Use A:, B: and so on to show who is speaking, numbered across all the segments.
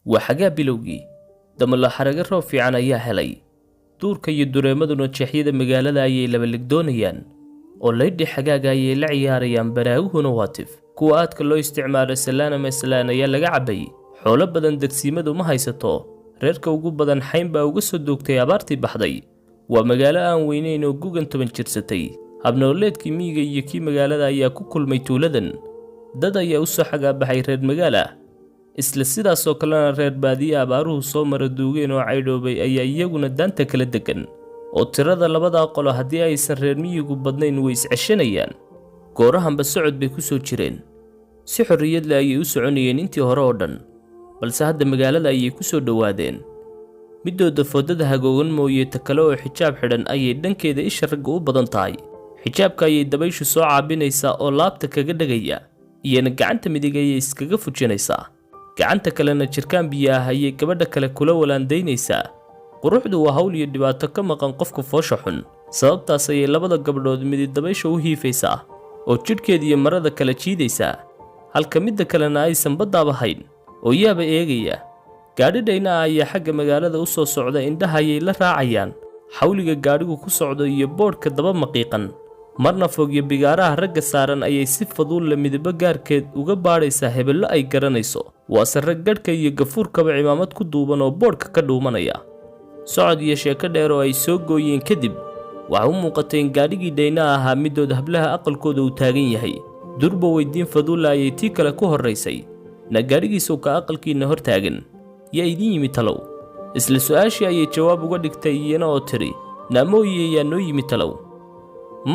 A: وحاجة بلوغي دم الله حرق الرافي عن أيها هلي دورك يدريمدنا تشحيد مقالة أي لبلك دونيان وليدي حقاقا أي لعياريان براوه نواتف كوات كلو استعمال السلانة مسلانة يلا عبي حول بدن دكسيمدو ما هيستو reerka ugu badan xayn baa uga soo doogtay abaartii baxday waa magaalo aan weynayn oo gugan toban jirsatay habnooleedkii miyiga iyo kii magaalada ayaa ku kulmay tuuladan dad ayaa u soo xagaabaxay reer magaala isla sidaas oo kalena reer baadiye abaaruhu soo mara duugeen oo caydhoobay ayaa iyaguna daanta kala degan oo tirada labada qolo haddii aysan reer miyigu badnayn way isceshanayaan goorahanba socod bay ku soo jireen si xorriyad leh ayay u soconayeen intii hore oo dhan balse hadda magaalada ayay ku soo dhawaadeen midooda foodada hagoogan mooyee ta kale oo xijaab xidhan ayay dhankeeda isha ragga u badan tahay xijaabka ayay dabayshu soo caabinaysaa oo laabta kaga dhagaya iyana gacanta midig ayay iskaga fujinaysaa gacanta kalena jirkaan biyo ah ayay gabadha kale kula walaandaynaysaa quruxdu waa hawl iyo dhibaato ka maqan qofka foosha xun sababtaas ayay labada gabdhood midid dabaysha u hiifaysaa oo jidhkeeda iyo marada kala jiidaysaa halka midda kalena aysan baddaaba hayn oo yaaba eegaya gaadhidhayna ayaa xagga magaalada u soo socda indhaha ayay la raacayaan xawliga gaadhigu ku socdo iyo boodhka daba maqiiqan marna fog iyo bigaaraha ragga saaran ayay si faduul la midabo gaarkeed uga baadhaysaa hebello ay garanayso waase rag gadhka iyo gafuurkaba cimaamad ku duuban oo boodhka ka dhuumanaya socod iyo sheeko dheer oo ay soo gooyeen kadib waxa u muuqatay in gaadhigii dhayna ahaa midooda hablaha aqalkooda uu taagan yahay durba weydiin faduulla ayay tii kale ku horraysay na gaadhigiisu ka aqalkiina hor taagan yaa idin yimi talow isla su'aashii ayay jawaab uga dhigtay iyana oo tiri naamooye yaa noo yimi talow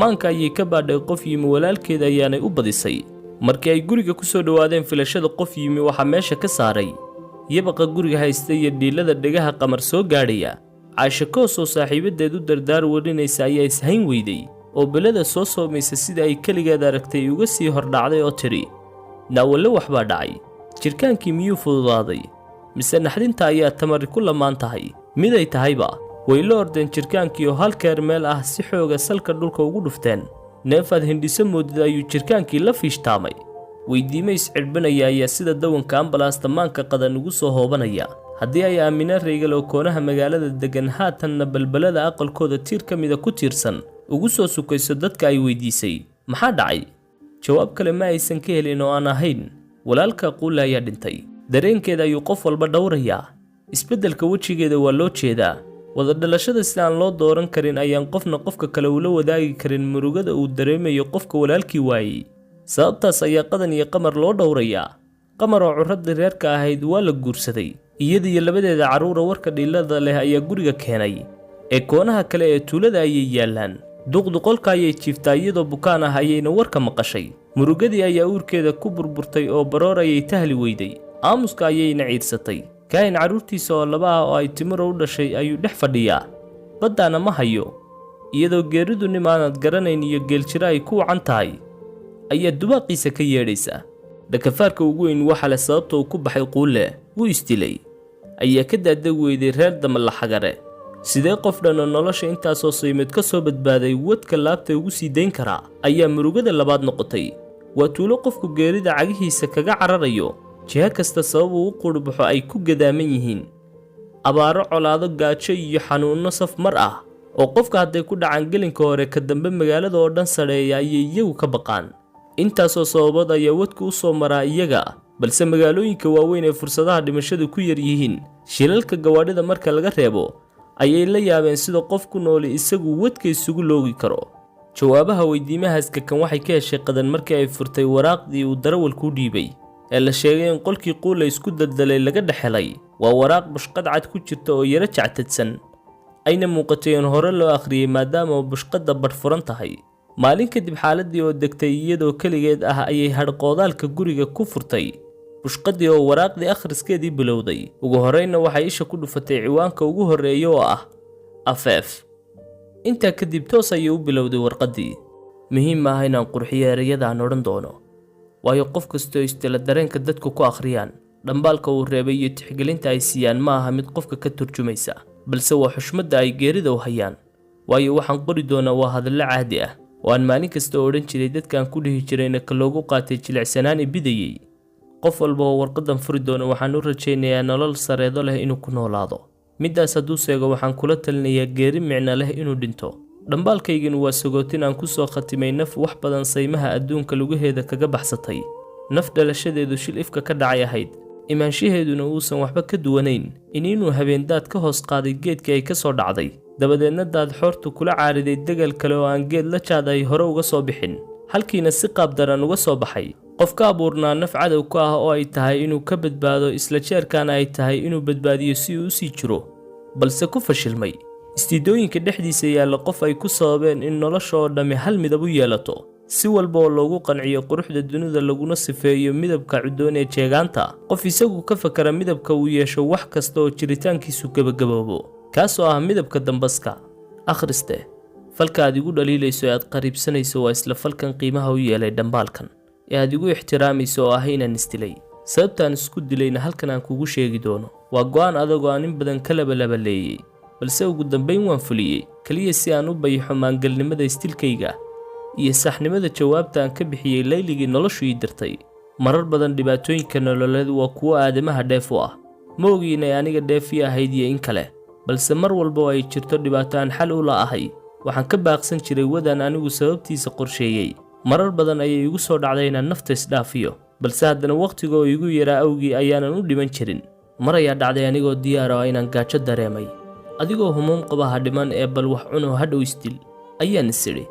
A: maanka ayay ka baadhay qof yimi walaalkeeda ayaanay u badisay markii ay guriga ku soo dhawaadeen filashada qof yimi waxaa meesha ka saaray yabaqa guriga haysta iyo dhiilada dhegaha qamar soo gaadhaya caasho koos oo saaxiibadeed u dardaar warinaysa ayaa ishayn weyday oo belada soo soomaysa sida ay keligeed aragtay uga sii hordhacday oo tiri naawalle waxbaa dhacay jirkaankii miyuu fududaaday mise naxdinta ayaa tamari ku lamaan tahay miday tahayba way la ordeen jirkaankii oo halkeer meel ah si xooga salka dhulka ugu dhufteen neefaad hindhiso moodid ayuu jirkaankii la fiishtaamay weydiime iscirbanaya ayaa sida dawanka ambalaasta maanka qadan ugu soo hoobanaya haddii ay aamina reygal oo koonaha magaalada degan haatanna balbalada aqalkooda tiir ka mida ku tiirsan ugu soo sukayso dadka ay weydiisay maxaa dhacay jawaab kale ma aysan ka helin oo aan ahayn walaalka quulle ayaa dhintay dareenkeeda ayuu qof walba dhowrayaa isbeddelka wejigeeda waa loo jeedaa wada dhalashada si aan loo dooran karin ayaan qofna qofka kale ula wadaagi karin murugada uu dareemayo qofka walaalkii waayey sababtaas ayaa qadan iyo qamar loo dhowrayaa qamar oo curraddii reerka ahayd waa la guursaday iyada iyo labadeeda carruura warka dhiilada leh ayaa guriga keenay ee koonaha kale ee tuulada ayay yaallaan duqduqolka ayay jiiftaa iyadoo bukaan ah ayayna warka maqashay murugadii ayaa uurkeeda ku burburtay oo baroor ayay tahli weyday aamuska ayayna ciidsatay kaahin carruurtiisa oo laba ah oo ay timiro u dhashay ayuu dhex fadhiyaa baddaana ma hayo iyadoo geeridu nimaanaad garanayn iyo geeljiro ay ku wacan tahay ayaa dubaaqiisa ka yeedhaysa dhakafaarka ugu weyn waxa leh sababta uu ku baxay quulle wuu isdilay ayaa ka daadeg weyday reer damalla xagare sidee qof dhan oo nolosha intaasoo saymeed ka soo badbaaday wadka laabta ugu sii dayn karaa ayaa murugada labaad noqotay waa tuulo qofku geerida cagihiisa kaga cararayo jiha kasta sabab uu u qurbaxo ay ku gadaaman yihiin abaaro colaado gaajo iyo xanuunno saf mar ah oo qofka hadday ku dhacaan gelinka hore ka dambe magaalada oo dhan sadheeya ayay iyagu ka baqaan intaasoo sababood ayaa wadka u soo maraa iyaga balse magaalooyinka waaweyn ee fursadaha dhimashadu ku yar yihiin shilalka gawaadhida marka laga reebo ayay la yaabeen sida qof ku nooli isagu wadka isugu loogi karo jawaabaha weydiimahaas kakan waxay ka heshay qadan markii ay furtay waraaqdii uu darawalku dhiibay ee la sheegay in qolkii quulle isku daldalay laga dhexelay waa waraaq bushqad cad ku jirta oo yara jactadsan ayna muuqatay in hore loo akhriyey maadaama bushqadda badhfuran tahay maalin kadib xaaladii oo degtay iyadoo keligeed ah ayay hadhqoodaalka guriga ku furtay bushqadii oo waraaqdii akhriskeedii bilowday ugu horreynna waxay isha ku dhufatay ciwaanka ugu horreeya oo ah afeef intaa kadib toos ayay u bilowday warqaddii muhiim maaha inaan qurxiyo ereyadaan odhan doono waayo qof kastoo istila dareenka dadku ku akhriyaan dhambaalka uu reebay iyo tixgelinta ay siiyaan ma aha mid qofka ka turjumaysa balse waa xushmadda ay geerida u hayaan waayo waxaan qori doonaa waa hadallo caadi ah oo aan maalin kasta odhan jiray dadkaan ku dhihi jirayna ka loogu qaatay jilicsanaan i bidayey qof walba oo warqadan furi doono waxaan u rajaynayaa nolol sareedo leh inuu ku noolaado. Midaas hadduu seego waxaan kula talinayaa geeri micno leh inuu dhinto. dhambaalkaygin waa sagootin aan ku soo khatimay naf wax badan saymaha adduunka lugaheeda kaga baxsatay. naf dhalashadeedu shil ifka ka dhacay ahayd, imaanshaheeduna uusan waxba ka duwanayn inuu habeendaad ka hoos qaaday geedkii ay ka soo dhacday, dabadeedna daad xoortu kula caariday degal kale oo aan geed la jaaday hore uga soo bixin, halkiina si qaab daran uga soo baxay. qof ka abuurnaa naf cadow ka ah oo ay tahay inuu ka badbaado, isla jeerkaana ay tahay inuu badbaadiyo si uu u sii jiro, balse ku fashilmay. istiidooyinka dhexdiisa yaalla qof ay ku sababeen in nolosha oo dhammi hal midab u yeelato, si walba oo loogu qanciyo quruxda dunida laguna sifeeyo midabka cuddoon ee jeegaanta. qof isagu ka fakara midabka uu yeesho wax kasta oo jiritaankiisu gebagaboobo, kaasoo ah midabka dambaska. akhriste, falka aad igu dhaliilayso ee aad qariibsanayso waa isla falkan qiimaha u yeelay dhambaalkan ee aad igu ixtiraamayso oo ah inaan isdilay. sababtaan isku dilayna halkan aan kugu sheegi doono. waa go'aan adagoo aan in badan ka labalabaleeyey, balse ugu dambayn waan fuliyey, kaliya si aan u bayaxo maangalnimada istilkayga iyo saxnimada jawaabta aan ka bixiyey layligii noloshu ii dirtay. marar badan dhibaatooyinka nololeed waa kuwo aadamaha dheef u ah. ma ogi inay aniga dheef ii ahayd iyo in kale, balse mar walba oo ay jirto dhibaato aan xal u la'ahay, waxaan ka baaqsan jiray wadaan anigu sababtiisa qorsheeyey. marar badan ayay igu soo dhacday inaan nafta isdhaafiyo, balse haddana wakhtiga oo igu yaraa awgii ayaanan u dhiman jirin. mar ayaa dhacday anigoo diyaara ah inaan gaajo dareemay, adigoo humuum qaba ha dhiman ee bal wax cunoo hadhow isdil ayaan isidhi.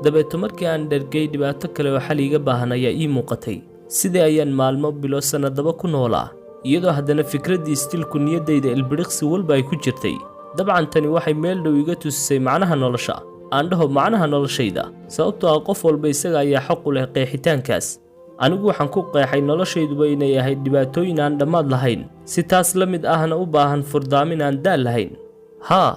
A: dabeeto markii aan dhergay dhibaato kale oo xal iiga baahan ayaa ii muuqatay. sidii ayaan maalmo bilo sannadaba ku noolaa, iyadoo haddana fikraddii isdilku niyaddayda ilbiriqsi walba ay ku jirtay. dabcan tani waxay meel dhow iga tusisay macnaha nolosha, aan dhaho macnaha noloshayda, sababtoo ah qof walba isaga ayaa xaq u leh qeexitaankaas. anigu waxaan ku qeexay noloshayduba inay ahayd dhibaatooyin aan dhammaad lahayn, si taas la mid ahna u baahan furdaamin aan daal lahayn. haa,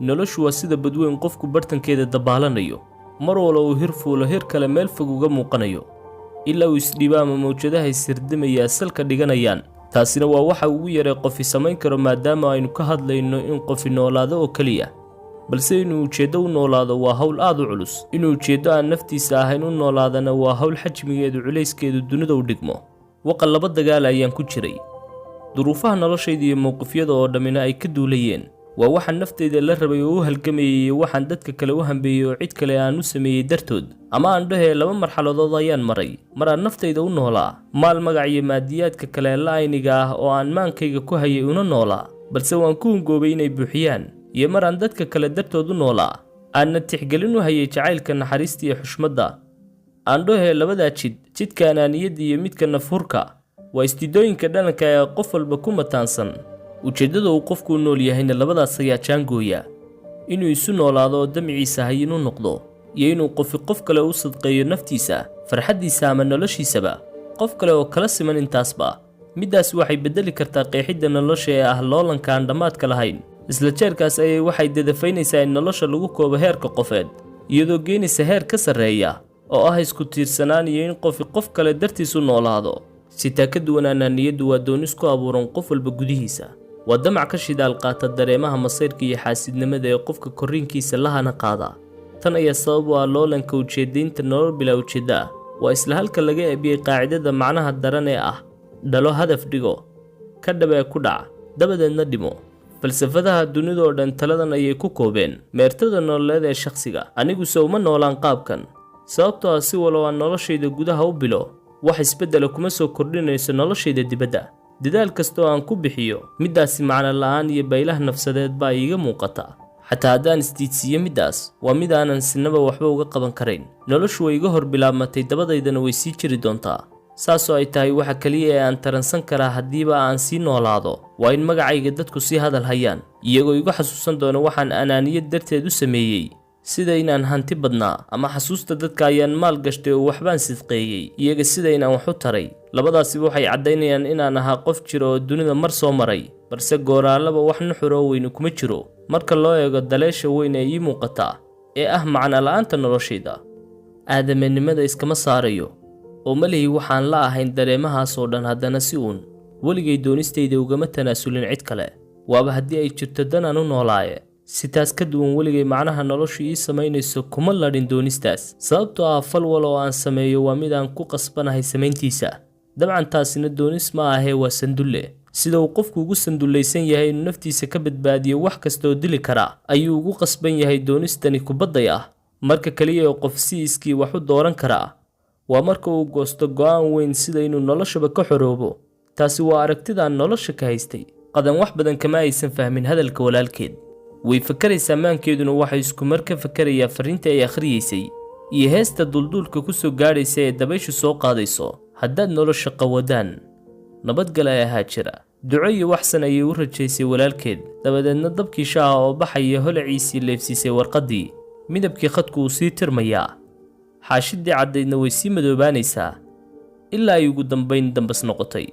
A: noloshu waa sida badweyn qofku bartankeeda dabaalanayo, mar walba uu hir fuulo hir kale meel fog uga muuqanayo, ilaa uu isdhiibo ama mawjadaha ishirdimaya salka dhiganayaan. taasina waa waxa ugu yaray qofi samayn karo, maadaama aynu ka hadlayno in qofi noolaado oo keliya, balse inuu ujeeddo u noolaado waa hawl aad u culus. inuu ujeeddo aan naftiisa ahayn u noolaadana waa hawl xajmigeedu culayskeedu dunida u dhigmo. waqa laba dagaal ayaan ku jiray. duruufaha noloshayda iyo mowqifyada oo dhammina ay ka duulayeen. waa waxaan naftayda la rabay oo u halgamayay, iyo waxaan dadka kale u hambeeyey oo cid kale aan u sameeyey dartood. ama aan dhahee laba marxaladood ayaan maray. mar aan naftayda u noolaa, maal magac iyo maadiyaadka kale la'ayniga ah oo aan maankayga ku hayay una noolaa, balse waan ku hungoobay inay buuxiyaan. iyo mar aan dadka kale dartood u noolaa, aanna tixgelin u hayay jacaylka, naxariista iyo xushmadda. aan dhahee labadaa jidka anaaniyadda iyo midka nafhurka, waa istiidooyinka dhalanka ee qof walba ku mataansan. ujeeddada uu qofku u nool yahayna labadaas ayaa jaangooya: inuu isu noolaado oo damciisa hayin u noqdo, iyo inuu qof kale u sadqeeyo naftiisa, farxaddiisa ama noloshiisaba. qof kale oo kala siman intaasba. middaas waxay beddeli kartaa qeexidda nolosha ee ah loolanka aan dhammaadka lahayn. isla jeerkaas ayay waxay dadafaynaysaa in nolosha lagu koobo heerka qofeed, iyadoo geenaysa heer ka sarreeya oo ah isku tiirsanaan iyo in qof kale dartiis u noolaado. sitaa ka duwanaana niyaddu waa doonis ku abuuran qof walba gudihiisa. waa damac ka shidaal qaata dareemaha masayrka iyo xaasidnimada ee qofka korriinkiisa lahana qaada. tan ayaa sabab u ah loolanka ujeeddaynta nolol bilaa ujeedda ah. waa isla halka laga eebiyey qaacidada macnaha daran ee ah: dhalo hadaf dhigo, ka dhabee ku dhac, dabadeedna dhimo. falsafadaha dunidoo dhan taladan ayay ku koobeen meertada nololeed ee shakhsiga. aniguse uma noolaan qaabkan, sababtoo ah si walba aan noloshayda gudaha u bilo, wax isbeddela kuma soo kordhinayso noloshayda dibadda. dadaal kasta oo aan ku bixiyo, middaasi macno la'aan iyo baylah nafsadeed baa iiga muuqata. xataa haddaan isdiidsiiyo middaas, waa mid aanan sinaba waxba uga qaban karayn. noloshu way iga hor bilaabmatay, dabadaydana way sii jiri doontaa. saasoo ay tahay waxa kaliya ee aan taransan karaa haddiiba aan sii noolaado waa in magacayga dadku sii hadal hayaan, iyagoo igu xasuusan doona waxaan anaaniyad darteed u sameeyey, sida inaan hanti badnaa, ama xasuusta dadka ayaan maal gashtay oo waxbaan sidqeeyey, iyaga sida inaan wax u taray. labadaasiba waxay caddaynayaan inaan ahaa qof jira oo dunida mar soo maray, balse gooraalaba wax nuxuroo weyne kuma jiro marka loo eego daleesha weyn ee ii muuqata ee ah macno la'aanta noloshayda. aadaminimada iskama saarayo oo malihi waxaan la ahayn dareemahaas oo dhan, haddana si uun weligay doonistayda ugama tanaasulin cid kale. waaba haddii ay jirto dan aan u noolaaye, si taas ka duwan weligay macnaha noloshu ii samaynayso kuma ladhin doonistaas, sababtoo ah fal wal oo aan sameeyo waa mid aan ku qasbanahay samayntiisa. dabcan taasina doonis ma ahee waa sandulle sida uu qofku ugu sandullaysan yahay inuu naftiisa ka badbaadiyo wax kasta oo dili kara ayuu ugu qasban yahay doonistani kubadday ah marka kaliya oo qof si iskii wax u dooran karaa waa marka uu goosto go'aan weyn sida inuu noloshaba ka xoroobo taasi waa aragtidaan nolosha ka haystay qadan wax badan kama aysan fahmin hadalka walaalkeed way fakaraysaa maankeeduna waxay isku mar ka fakarayaa fariinta ay akhriyeysay iyo heesta dulduulka ku soo gaadhaysa ee dabayshu soo qaadayso haddaad nolosha qawadaan nabadgala ahaa jira duco iyo waxsan ayay u rajaysay walaalkeed dabadeedna dabkii shaaha oo baxaya holaciisii leefsiisay warqaddii midabkii khadku uu sii tirmayaa xaashidii caddaydna way sii madoobaanaysaa ilaa ay ugu dambayn dambas noqotay